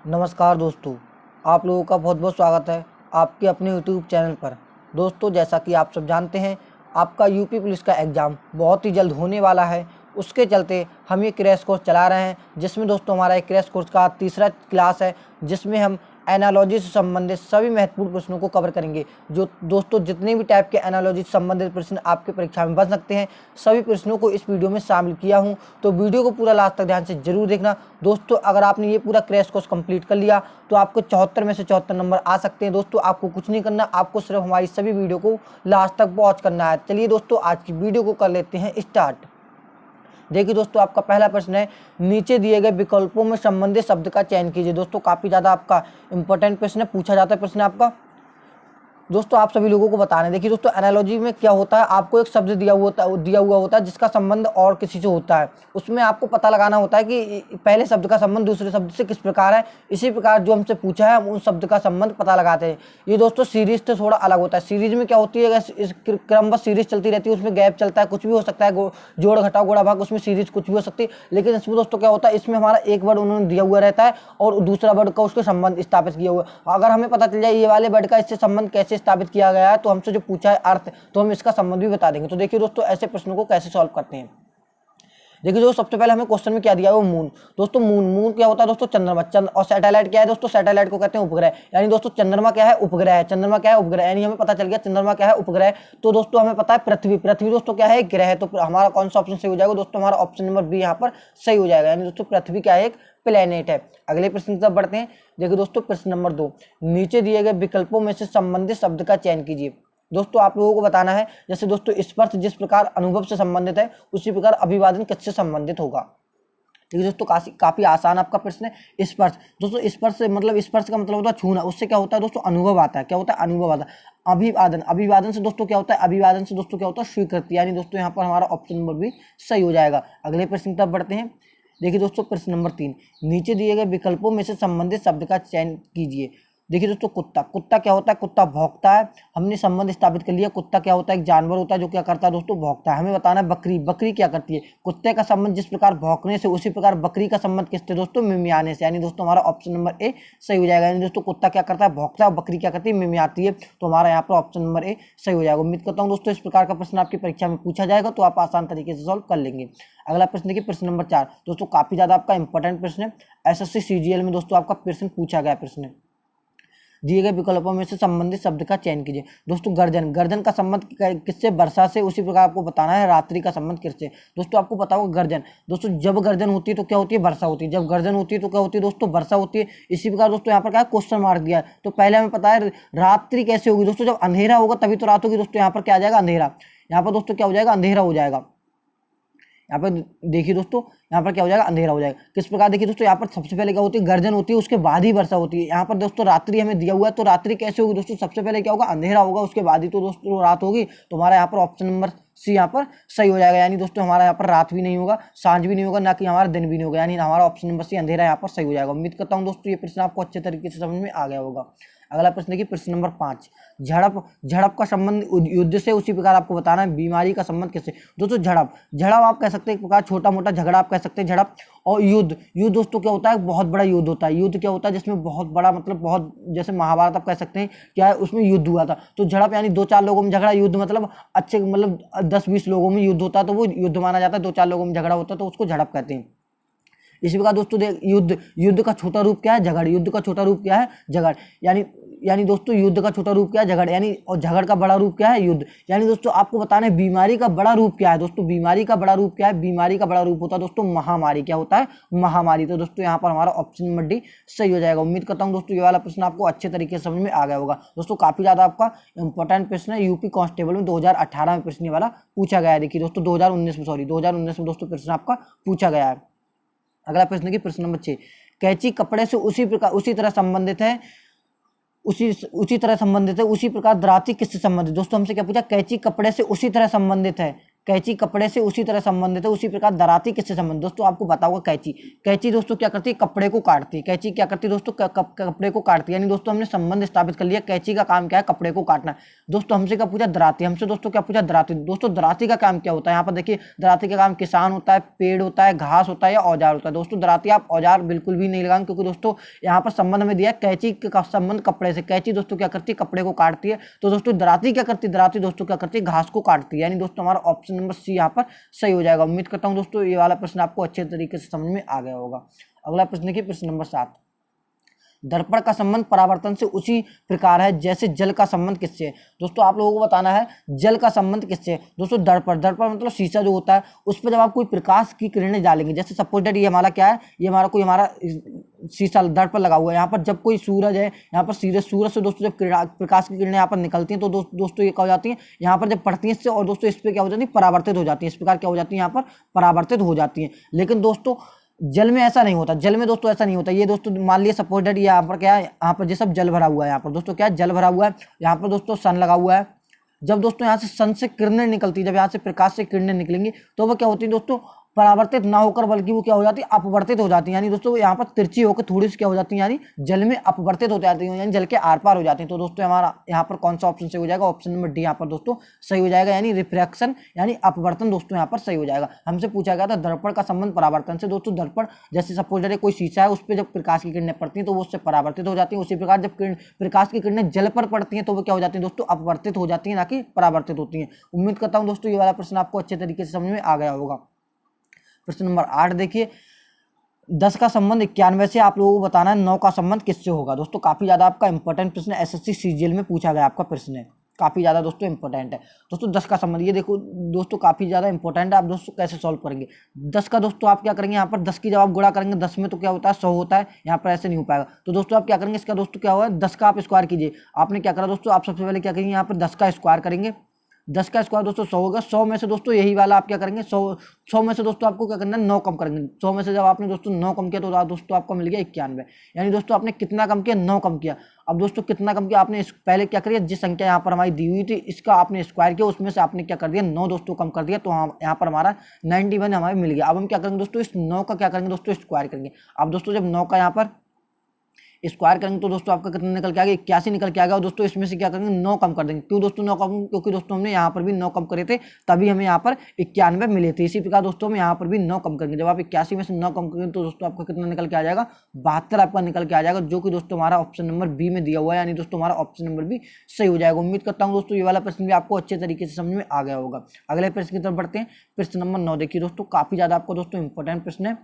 नमस्कार दोस्तों, आप लोगों का बहुत बहुत स्वागत है आपके अपने यूट्यूब चैनल पर। दोस्तों, जैसा कि आप सब जानते हैं, आपका यूपी पुलिस का एग्ज़ाम बहुत ही जल्द होने वाला है। उसके चलते हम ये क्रैश कोर्स चला रहे हैं, जिसमें दोस्तों हमारा एक क्रैश कोर्स का तीसरा क्लास है, जिसमें हम एनालॉजी से संबंधित सभी महत्वपूर्ण प्रश्नों को कवर करेंगे। जो दोस्तों जितने भी टाइप के एनालॉजी से संबंधित प्रश्न आपके परीक्षा में बन सकते हैं, सभी प्रश्नों को इस वीडियो में शामिल किया हूं। तो वीडियो को पूरा लास्ट तक ध्यान से जरूर देखना। दोस्तों, अगर आपने ये पूरा क्रैश कोर्स कंप्लीट कर लिया तो आपको 74 में से 74 नंबर आ सकते हैं। दोस्तों, आपको कुछ नहीं करना, आपको सिर्फ हमारी सभी वीडियो को लास्ट तक वॉच करना है। चलिए दोस्तों, आज की वीडियो को कर लेते हैं स्टार्ट। देखिए दोस्तों, आपका पहला प्रश्न है, नीचे दिए गए विकल्पों में संबंधित शब्द का चयन कीजिए। दोस्तों, काफ़ी ज़्यादा आपका इंपॉर्टेंट प्रश्न है, पूछा जाता है प्रश्न आपका। दोस्तों, आप सभी लोगों को बता रहे हैं। देखिए दोस्तों, एनालॉजी में क्या होता है, आपको एक शब्द दिया हुआ होता है जिसका संबंध और किसी से होता है। उसमें आपको पता लगाना होता है कि पहले शब्द का संबंध दूसरे शब्द से किस प्रकार है। इसी प्रकार जो हमसे पूछा है हम उस शब्द का संबंध पता लगाते हैं। ये दोस्तों सीरीज से थोड़ा अलग होता है। सीरीज में क्या होती है, इस क्रमबद्ध सीरीज चलती रहती है, उसमें गैप चलता है, कुछ भी हो सकता है, जोड़ घटाव गुणा भाग, उसमें सीरीज कुछ भी हो सकती है। लेकिन इसमें दोस्तों क्या होता है, इसमें हमारा एक वर्ड उन्होंने दिया हुआ रहता है और दूसरा वर्ड का उसके संबंध स्थापित किया हुआ है। अगर हमें पता चल जाए ये वाले वर्ड का इससे संबंध कैसे स्थापित किया गया है, तो हमसे जो पूछा है अर्थ, तो हम इसका संबंध भी बता देंगे। तो देखिए दोस्तों, ऐसे प्रश्नों को कैसे सॉल्व करते हैं। देखिए जो सबसे पहले हमें क्वेश्चन में क्या दिया है, वो मून। दोस्तों मून क्या होता है दोस्तों, चंद्रमा। चंद्र और सैटेलाइट क्या है दोस्तों, सैटेलाइट को कहते हैं उपग्रह। यानी दोस्तों चंद्रमा क्या है, उपग्रह है। चंद्रमा क्या है, उपग्रह। यानी हमें पता चल गया चंद्रमा क्या है, उपग्रह। तो दोस्तों हमें पता है पृथ्वी दोस्तों क्या है, एक ग्रह है। तो हमारा कौन सा ऑप्शन सही हो जाएगा दोस्तों, हमारा ऑप्शन नंबर बी यहाँ पर सही हो जाएगा। यानी दोस्तों पृथ्वी क्या है, एक प्लेनेट है। अगले प्रश्न की तरफ बढ़ते हैं। देखिए दोस्तों, प्रश्न नंबर 2, नीचे दिए गए विकल्पों में से संबंधित शब्द का चयन कीजिए। दोस्तों आप लोगों को बताना है, जैसे दोस्तों स्पर्श जिस प्रकार अनुभव से संबंधित है, उसी प्रकार अभिवादन किससे संबंधित होगा। ठीक है दोस्तों, काफी आसान आपका प्रश्न है। स्पर्श दोस्तों, स्पर्श से मतलब, स्पर्श का मतलब होता है छूना। उससे क्या होता है दोस्तों, अनुभव आता है। क्या होता है, अनुभव आता है। अभिवादन से दोस्तों क्या होता है, अभिवादन से दोस्तों क्या होता है, स्वीकृति। यानी दोस्तों यहाँ पर हमारा ऑप्शन नंबर भी सही हो जाएगा। अगले प्रश्न की तरफ बढ़ते हैं। देखिए दोस्तों, प्रश्न नंबर 3, नीचे दिए गए विकल्पों में से संबंधित शब्द का चयन कीजिए। देखिए दोस्तों, कुत्ता क्या होता है, कुत्ता भौंकता है। हमने संबंध स्थापित कर लिया। कुत्ता क्या होता है, एक जानवर होता है जो क्या करता है दोस्तों, भौंकता है। हमें बताना है बकरी क्या करती है। कुत्ते का संबंध जिस प्रकार भौंकने से, उसी प्रकार बकरी का संबंध किससे दोस्तों, मिमियाने से। यानी दोस्तों हमारा ऑप्शन नंबर ए सही हो जाएगा। यानी दोस्तों कुत्ता क्या करता है, भौंकता है, और बकरी क्या करती है, मिमियाती है। तो हमारा यहाँ पर ऑप्शन नंबर ए सही हो जाएगा। उम्मीद करता हूँ दोस्तों इस प्रकार का प्रश्न आपकी परीक्षा में पूछा जाएगा तो आप आसान तरीके से सॉल्व कर लेंगे। अगला प्रश्न देखिए, प्रश्न नंबर 4। दोस्तों काफी ज्यादा आपका इंपॉर्टेंट प्रश्न है। एसएससी सीजीएल में दोस्तों आपका प्रश्न पूछा गया प्रश्न है। दिए गए विकल्पों में से संबंधित शब्द का चयन कीजिए। दोस्तों गर्जन का संबंध किससे, वर्षा से। उसी प्रकार आपको बताना है रात्रि का संबंध किससे। दोस्तों आपको पता होगा गर्जन, दोस्तों जब गर्जन होती है तो क्या होती है, वर्षा होती है। जब गर्जन होती है तो क्या होती है दोस्तों, वर्षा होती है। इसी प्रकार दोस्तों यहाँ पर क्या क्वेश्चन मार्क दिया है, तो पहले हमें पता है रात्रि कैसे होगी दोस्तों, जब अंधेरा होगा तभी तो रात होगी। दोस्तों यहाँ पर क्या आ जाएगा, अंधेरा। यहाँ पर दोस्तों क्या हो जाएगा, अंधेरा हो जाएगा। यहाँ पर देखिए दोस्तों, यहाँ पर क्या हो जाएगा, अंधेरा हो जाएगा। किस प्रकार देखिए दोस्तों, यहाँ पर सबसे पहले क्या होती है, गर्जन होती है, उसके बाद ही वर्षा होती है। यहाँ पर दोस्तों रात्रि हमें दिया हुआ है, तो रात्रि कैसे होगी दोस्तों, सबसे पहले क्या होगा, अंधेरा होगा, उसके बाद ही तो दोस्तों रात होगी। तो हमारा यहाँ पर ऑप्शन नंबर सी यहाँ पर सही हो जाएगा। यानी दोस्तों हमारा यहाँ पर रात भी नहीं होगा, सांझ भी नहीं होगा, ना कि हमारा दिन भी नहीं होगा। यानी हमारा ऑप्शन नंबर सी अंधेरा यहाँ पर सही हो जाएगा। उम्मीद करता हूँ दोस्तों ये प्रश्न आपको अच्छे तरीके से समझ में आ गया होगा। अगला प्रश्न देखिए, प्रश्न नंबर 5, झड़प का संबंध युद्ध से। उसी प्रकार आपको बताना है बीमारी का संबंध किससे। दोस्तों झड़प आप कह सकते हैं, एक प्रकार छोटा मोटा झगड़ा आप कह सकते हैं, झड़प। और युद्ध दोस्तों क्या होता है, बहुत बड़ा युद्ध होता है। युद्ध क्या होता है, जिसमें बहुत बड़ा मतलब बहुत, जैसे महाभारत आप कह सकते हैं क्या है, उसमें युद्ध हुआ था। तो झड़प यानी 2-4 लोगों में झगड़ा। युद्ध मतलब अच्छे मतलब 10-20 लोगों में युद्ध होता है तो वो युद्ध माना जाता है। 2-4 लोगों में झगड़ा होता है तो उसको झड़प कहते हैं। इसी प्रकार दोस्तों युद्ध का छोटा रूप क्या है, झगड़। युद्ध का छोटा रूप क्या है, झगड़। यानी दोस्तों युद्ध का छोटा रूप क्या है, झगड़। यानी और झगड़ का बड़ा रूप क्या है, युद्ध। यानी दोस्तों आपको बताना है बीमारी का बड़ा रूप क्या है। दोस्तों बीमारी का बड़ा रूप क्या है, बीमारी का बड़ा रूप होता है दोस्तों महामारी। क्या होता है, महामारी। तो दोस्तों यहाँ पर हमारा ऑप्शन नंबर डी सही हो जाएगा। उम्मीद करता हूँ दोस्तों ये वाला प्रश्न आपको अच्छे तरीके से समझ में आ गया होगा। दोस्तों काफी ज्यादा आपका इंपॉर्टेंट प्रश्न है। यूपी कांस्टेबल में 2018 में प्रश्न वाला पूछा गया है। देखिए दोस्तों 2019 में दोस्तों प्रश्न आपका पूछा गया है। अगला प्रश्न की प्रश्न नंबर 6, कैंची कपड़े से उसी तरह संबंधित है, उसी प्रकार दराती किससे संबंधित। दोस्तों हमसे क्या पूछा, कैंची कपड़े से उसी तरह संबंधित है, कैंची कपड़े से उसी तरह संबंधित है, उसी प्रकार दराती किससे संबंधित। दोस्तों आपको पता होगा कैंची, कैंची दोस्तों क्या करती है, कपड़े को काटती है। कैंची क्या करती है दोस्तों, कपड़े को काटती है। यानी दोस्तों हमने संबंध स्थापित कर लिया, कैंची का काम क्या है, कपड़े को काटना। दोस्तों हमसे क्या पूछा, दराती। हमसे दोस्तों क्या पूछा, दराती। दोस्तों दराती का काम क्या होता है, यहाँ पर देखिए दराती का काम किसान होता है, पेड़ होता है, घास होता है या औजार होता है। दोस्तों दराती आप औजार बिल्कुल भी नहीं लगाएंगे, क्योंकि दोस्तों यहाँ पर संबंध में दिया है कैंची का संबंध कपड़े से। कैंची दोस्तों क्या करती है, कपड़े को काटती है। तो दोस्तों दराती क्या करती है, दराती दोस्तों क्या करती है, घास को काटती है। यानी दोस्तों हमारा ऑप्शन नंबर सी यहाँ पर सही हो जाएगा। उम्मीद करता हूँ दोस्तों ये वाला प्रश्न आपको अच्छे तरीके से समझ में आ गया होगा। अगला प्रश्न देखिए, प्रश्न नंबर 7। दर्पण का संबंध परावर्तन से उसी प्रकार है जैसे जल का संबंध किससे है। दोस्तों आप लोगों को बताना है जल का संबंध किससे है। दोस्तों दर्पण, दर्पण मतलब शीशा जो होता है, उस पर जब आप कोई प्रकाश की किरणें डालेंगे, जैसे सपोज दैट ये हमारा क्या है, ये हमारा कोई हमारा शीशा दर्पण लगा हुआ है। यहाँ पर जब कोई सूरज है, यहाँ पर सूरज से दोस्तों जब प्रकाश की किरणें यहाँ पर निकलती हैं, तो दोस्तों ये क्या हो जाती हैं, यहाँ पर जब पड़ती हैं इससे, और दोस्तों इस पर क्या हो जाती है, परावर्तित हो जाती है। इस प्रकार क्या हो जाती है, यहाँ पर परावर्तित हो जाती है। लेकिन दोस्तों जल में ऐसा नहीं होता, जल में दोस्तों ऐसा नहीं होता। ये दोस्तों मान लिया सपोज दैट यहाँ पर क्या है, यहाँ पर ये सब जल भरा हुआ है। यहाँ पर दोस्तों क्या है, जल भरा हुआ है। यहाँ पर दोस्तों सन लगा हुआ है। जब दोस्तों यहाँ से सन से किरणें निकलती, जब यहाँ से प्रकाश से किरणें निकलेंगी, तो वो क्या होती है दोस्तों, परावर्तित ना होकर बल्कि वो क्या हो जाती है, अपवर्तित हो जाती है। यानी दोस्तों यहाँ पर तिरछी होकर थोड़ी सी क्या हो जाती है, यानी जल में अपवर्तित हो जाती है, यानी जल के आर पार हो जाती है। तो दोस्तों हमारा यहाँ पर कौन सा ऑप्शन सही हो जाएगा, ऑप्शन नंबर डी यहाँ पर दोस्तों सही हो जाएगा। यानी रिफ्रैक्शन यानी अपवर्तन दोस्तों यहाँ पर सही हो जाएगा। हमसे पूछा गया था दर्पण का संबंध परावर्तन से। दोस्तों दर्पण जैसे सपोज दैट कोई शीशा है, उस पर जब प्रकाश की किरणें पड़ती हैं तो वो उससे परावर्तित हो जाती है। उसी प्रकार जब प्रकाश की किरणें जल पर पड़ती हैं तो वो क्या हो जाती है दोस्तों, अपवर्तित हो जाती है, ना कि परावर्तित होती है। उम्मीद करता हूँ दोस्तों ये वाला प्रश्न आपको अच्छे तरीके से समझ में आ गया होगा। प्रश्न नंबर 8 देखिए, 10 का संबंध 91 से आप लोगों को बताना है 9 का संबंध किससे होगा। दोस्तों काफी ज्यादा आपका इंपॉर्टेंट प्रश्न है, एसएससी सीजीएल में पूछा गया आपका प्रश्न है, काफी ज्यादा दोस्तों इंपॉर्टेंट है। दोस्तों 10 का संबंध ये देखो दोस्तों काफी ज्यादा इंपॉर्टेंट है। आप दोस्तों कैसे सॉल्व करेंगे 10 का, दोस्तों आप क्या करेंगे, यहाँ पर 10 की जब आप गुणा करेंगे 10 में तो क्या होता है 100 होता है, यहाँ पर ऐसे नहीं हो पाएगा। तो दोस्तों आप क्या करेंगे, इसका दोस्तों क्या हुआ 10 का आप स्क्वायर कीजिए। आपने क्या करा दोस्तों, आप सबसे पहले क्या करेंगे, यहाँ पर 10 का स्क्वायर करेंगे। 10 का स्क्वायर दोस्तों 100 होगा। 100 में से दोस्तों यही वाला आप क्या करेंगे, 100 में से दोस्तों आपको क्या करना है, 9 कम करेंगे। 100 में से जब आपने दोस्तों 9 कम किया तो दोस्तों आपको मिल गया 91। यानी दोस्तों आपने कितना कम किया, 9 कम किया। अब दोस्तों कितना कम किया आपने, पहले क्या करिए, जिस संख्या यहाँ पर हमारी दी हुई थी इसका आपने स्क्वायर किया, उसमें से आपने क्या कर दिया 9 दोस्तों कम कर दिया, तो यहाँ पर हमारा 91 हमारे मिल गया। अब हम क्या करेंगे दोस्तों, इस 9 का क्या करेंगे दोस्तों, स्क्वायर करेंगे। अब दोस्तों जब 9 का यहाँ पर स्क्वायर करेंगे तो दोस्तों आपका कितना निकल के आ गया, 81 निकल के आ गया। और दोस्तों इसमें से क्या करेंगे, 9 कम कर देंगे। क्यों दोस्तों 9 कम, क्योंकि दोस्तों हमने यहाँ पर भी 9 कम करे थे, तभी हमें यहाँ पर 91 मिले थे। इसी प्रकार दोस्तों हम यहाँ पर भी 9 कम करेंगे। जब आप 81 में से 9 कम करेंगे तो दोस्तों आपका कितना निकल के आ जाएगा, 72 आपका निकल के आ जाएगा, जो कि दोस्तों हमारा ऑप्शन नंबर बी में दिया हुआ है। यानी दोस्तों हमारा ऑप्शन नंबर बी सही हो जाएगा। उम्मीद करता हूँ दोस्तों ये वाला प्रश्न भी आपको अच्छे तरीके से समझ में आ गया होगा। अगले प्रश्न की तरफ बढ़ते हैं। प्रश्न नंबर 9 देखिए दोस्तों, काफी ज्यादा आपको दोस्तों इंपॉर्टेंट प्रश्न है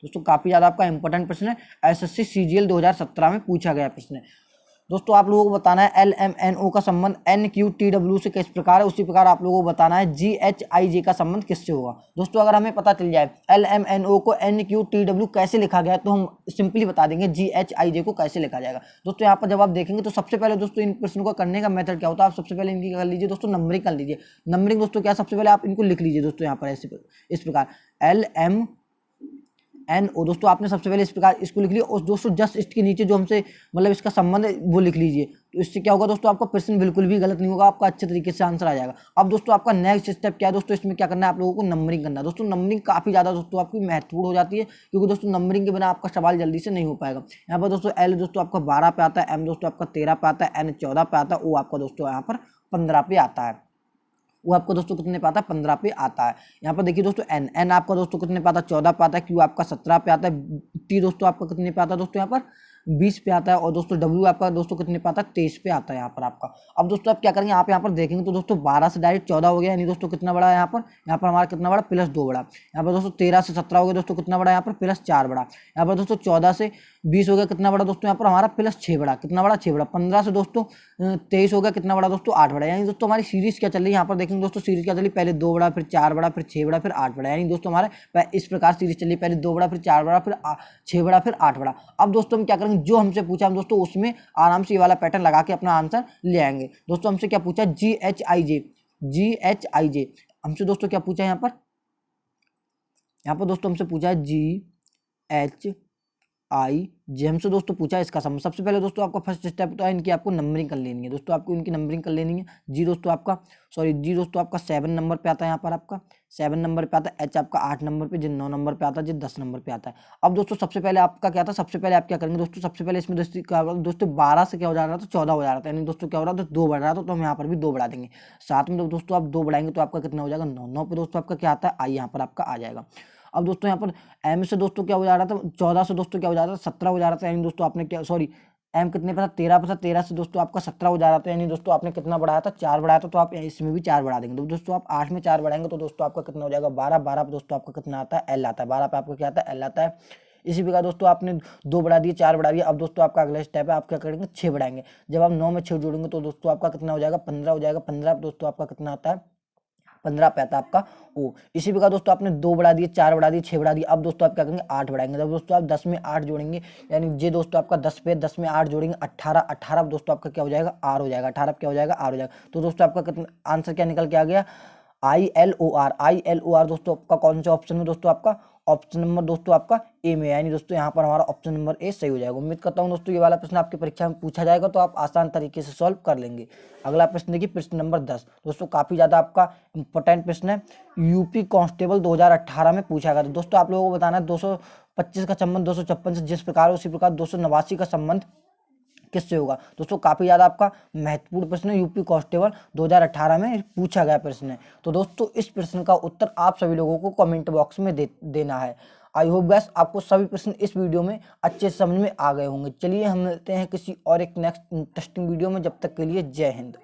दोस्तों, काफी ज्यादा आपका इंपॉर्टेंट प्रश्न है, एसएससी सीजीएल 2017 में पूछा गया प्रश्न है। दोस्तों आप लोगों को बताना है LMNO का संबंध NQTW से किस प्रकार है, उसी प्रकार आप लोगों को बताना है GHIJ का संबंध किससे होगा। दोस्तों अगर हमें पता चल जाए LMNO को NQTW कैसे लिखा गया, तो हम सिंपली बता देंगे GHIJ को कैसे लिखा जाएगा। दोस्तों यहाँ पर जब आप देखेंगे तो सबसे पहले दोस्तों इन प्रश्नों को करने का मेथड क्या होता है, आप सबसे पहले इनकी कर लीजिए दोस्तों, नंबरिंग कर लीजिए। नंबरिंग दोस्तों क्या, सबसे पहले आप इनको लिख लीजिए दोस्तों यहाँ पर ऐसे इस प्रकार LMNO। दोस्तों आपने सबसे पहले इस प्रकार इसको लिख लिया, और दोस्तों जस्ट इसके नीचे जो हमसे मतलब इसका संबंध है वो लिख लीजिए। तो इससे क्या होगा दोस्तों, आपका प्रश्न बिल्कुल भी गलत नहीं होगा, आपका अच्छे तरीके से आंसर आ जाएगा। अब दोस्तों आपका नेक्स्ट स्टेप क्या है दोस्तों, इसमें क्या करना है, आप लोगों को नंबरिंग करना है। दोस्तों नंबरिंग काफी ज्यादा दोस्तों आपकी महत्वपूर्ण हो जाती है, क्योंकि दोस्तों नंबरिंग के बिना आपका सवाल जल्दी से नहीं हो पाएगा। यहाँ पर दोस्तों L दोस्तों आपका 12 पे आता है, M दोस्तों आपका 13 पे आता है, N 14 पे आता है, O आपका दोस्तों यहाँ पर 15 पे आता है। वो आपको दोस्तों कितने पे आता है, 15 पे आता है। यहाँ पर देखिए दोस्तों एन आपका दोस्तों कितने पे आता है, 14 पे आता है। क्यू आपका 17 पे आता है। टी दोस्तों आपका कितने पे आता है दोस्तों, यहाँ पर 20 पे आता है। और दोस्तों डब्ल्यू आपका दोस्तों कितने पे आता है, 23 पे आता है यहाँ पर आपका। अब दोस्तों आप क्या करेंगे, आप यहाँ पर देखेंगे तो दोस्तों 12 से डायरेक्ट 14 हो गया, यानी दोस्तों कितना बड़ा है यहाँ पर हमारा कितना बड़ा, +2 बड़ा। यहाँ पर दोस्तों 13 से 17 हो गया दोस्तों, कितना बड़ा यहाँ पर, +4 बड़ा। यहाँ पर दोस्तों 14 से 20 हो गया, कितना बड़ा दोस्तों यहाँ पर हमारा, +6 बड़ा। कितना बड़ा, 6 बड़ा। 15 से दोस्तों 23 हो गया, कितना बड़ा दोस्तों, 8 बड़ा। यानी दोस्तों हमारी सीरीज क्या चल रही है, यहाँ पर देखेंगे दोस्तों सीरीज क्या चली, पहले 2 बड़ा, फिर 4 बड़ा, फिर 6 बड़ा, फिर 8 बड़ा। यानी दोस्तों हमारे इस प्रकार सीरीज चली, पहले 2 बड़ा, फिर 4 बड़ा, फिर 6 बड़ा, फिर 8 बड़ा। अब दोस्तों हम क्या करेंगे, जो हमसे पूछा हम दोस्तों उसमें आराम से ये वाला पैटर्न लगा के अपना आंसर ले आएंगे। दोस्तों हमसे क्या पूछा, GHIJ हमसे दोस्तों क्या पूछा, यहाँ पर दोस्तों हमसे पूछा है GHIJ। जे हमसे दोस्तों पूछा है इसका सम। सबसे पहले दोस्तों आपका फर्स्ट स्टेप तो है इनकी आपको नंबरिंग कर लेनी है दोस्तों, आपको इनकी नंबरिंग कर लेनी है। जी दोस्तों आपका 7 नंबर पे आता है, यहाँ पर आपका 7 नंबर पे आता है। एच आपका 8 नंबर पे, जी 9 नंबर पे आता है, जी 10 नंबर पे आता है। अब दोस्तों सबसे पहले आपका क्या था, सबसे पहले आप क्या करेंगे दोस्तों, सबसे पहले इसमें दोस्तों 12 से क्या हो जा रहा था, 14 हो जा रहा था, यानी दोस्तों क्या हो रहा था, 2 बढ़ रहा था, तो हम यहाँ पर भी 2 बढ़ा देंगे। साथ में दोस्तों आप 2 बढ़ाएंगे तो आपका कितना हो जाएगा, 9। 9 पे दोस्तों आपका क्या आता है, आई यहाँ पर आपका आ जाएगा। अब दोस्तों यहाँ पर एम से दोस्तों क्या हो जा रहा था, 14 से दोस्तों क्या हो जा रहा था, 17 हो जा रहा था, यानी दोस्तों आपने क्या, सॉरी एम कितने पे था, 13 पे था, 13 से दोस्तों आपका 17 हो जा रहा था, यानी दोस्तों आपने कितना बढ़ाया था, 4 बढ़ाया था, तो आप इसमें भी 4 बढ़ा देंगे। तो दोस्तों आप 8 में 4 बढ़ाएंगे तो दोस्तों आपका कितना हो जाएगा, 12। 12 पे दोस्तों आपका कितना आता है, एल आता है। 12 पे आपका क्या आता है, एल आता है। इसी प्रकार दोस्तों आपने 2 बढ़ा दिए, 4 बढ़ा दिए। अब दोस्तों आपका अगला स्टेप है, आप क्या करेंगे, 6 बढ़ाएंगे। जब आप 9 में 6 जोड़ेंगे तो दोस्तों आपका कितना हो जाएगा, 15 हो जाएगा। 15 पे दोस्तों आपका कितना आता है, 15 पे आता है आपका ओ। इसी प्रकार दोस्तों आपने 2 बढ़ा दिए, 4 बढ़ा दिए, 6 बढ़ा दिए। अब दोस्तों आप क्या करेंगे, 8 बढ़ाएंगे। जब दोस्तों आप 10 में 8 जोड़ेंगे, यानी ये दोस्तों आपका 10 पे 10 में 8 जोड़ेंगे, 18। 18 दोस्तों आपका क्या हो जाएगा, आर हो जाएगा। 18 क्या हो जाएगा, आर हो जाएगा। तो दोस्तों आपका कितना आंसर क्या निकल के आ गया, ILOR। ILOR दोस्तों आपका कौन सा ऑप्शन में, दोस्तों आपका ऑप्शन नंबर दोस्तों आपका ए में, यानी दोस्तों यहाँ पर हमारा ऑप्शन नंबर ए सही हो जाएगा। उम्मीद करता हूँ दोस्तों ये वाला प्रश्न आपकी परीक्षा में पूछा जाएगा तो आप आसान तरीके से सॉल्व कर लेंगे। अगला प्रश्न देखिए, प्रश्न नंबर 10 दोस्तों काफी ज्यादा आपका इंपॉर्टेंट प्रश्न है। यूपी कांस्टेबल 2018 में पूछा गया था दोस्तों। आप लोगों को बताना है 225 का संबंध 256 से जिस प्रकार उसी प्रकार 289 का संबंध किससे होगा। दोस्तों काफी ज्यादा आपका महत्वपूर्ण प्रश्न है, यूपी कांस्टेबल 2018 में पूछा गया प्रश्न है। तो दोस्तों इस प्रश्न का उत्तर आप सभी लोगों को कमेंट बॉक्स में देना है। आई होप गैस आपको सभी प्रश्न इस वीडियो में अच्छे से समझ में आ गए होंगे। चलिए हम मिलते हैं किसी और एक नेक्स्ट इंटरेस्टिंग वीडियो में, जब तक के लिए जय हिंद।